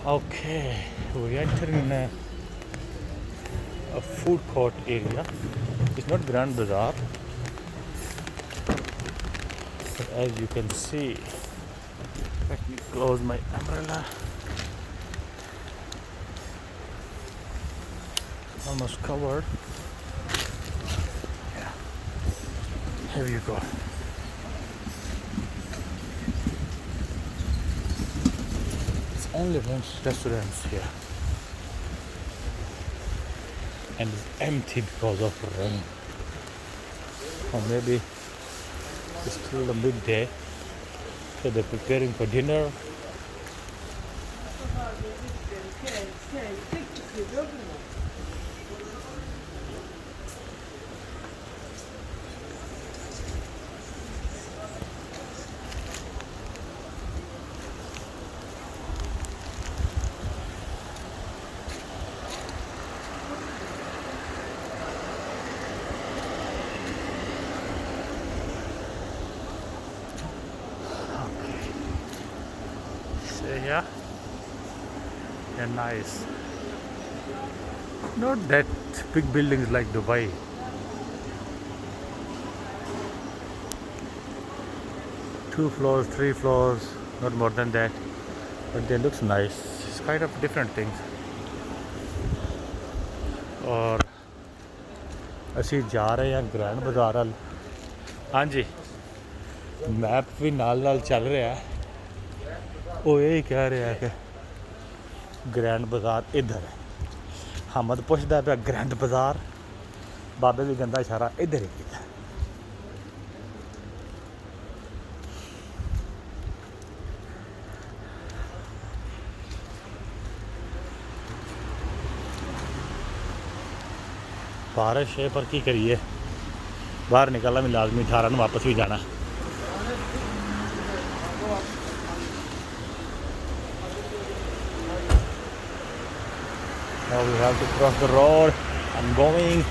Okay, we enter in a food court area. It's not Grand Bazar, but as you can see, let me close my umbrella. Almost covered. Yeah, here you go. It's only restaurants here, and it's empty because of rain. Or maybe it's still a midday, so they're preparing for dinner. So yeah, they're nice. Not that big buildings like Dubai. Two floors, three floors, not more than that. But they looks nice. It's kind of different things. और ਅਸੀਂ ਜਾ ਰਹੇ ਹਾਂ grand ਬਾਜ਼ਾਰ ਵੱਲ। ਹਾਂਜੀ, map ਵੀ ਨਾਲ ਨਾਲ ਚੱਲ ਰਿਹਾ ਹੈ। ਉਹ ਇਹ ਕਹਿ ਰਿਹਾ ਕਿ ਗ੍ਰੈਂਡ ਬਾਜ਼ਾਰ ਇੱਧਰ ਹੈ। ਹਮਦ ਪੁੱਛਦਾ ਪਿਆ ਗ੍ਰੈਂਡ ਬਾਜ਼ਾਰ, ਬਾਬੇ ਵੀ ਗੰਦਾ ਇਸ਼ਾਰਾ ਇੱਧਰ ਹੀ ਕੀਤਾ। बारिश है पर की करिए, बाहर निकलना भी लाजमी, 18 में वापस भी जाना। Now we have to cross the road. I'm going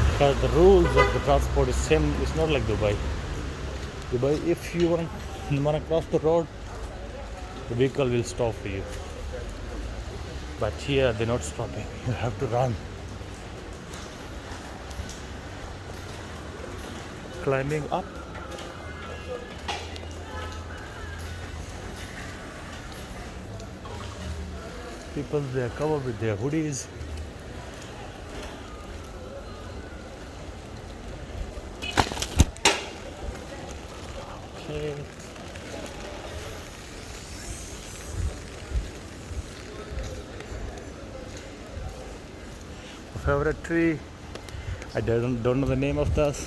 because the rules of the transport is same. It's not like Dubai. Dubai, if you want to cross the road, the vehicle will stop for you. But here they're not stopping. You have to run. Climbing up. People, they are covered with their hoodies. Okay. Favorite tree, I don't know the name of this.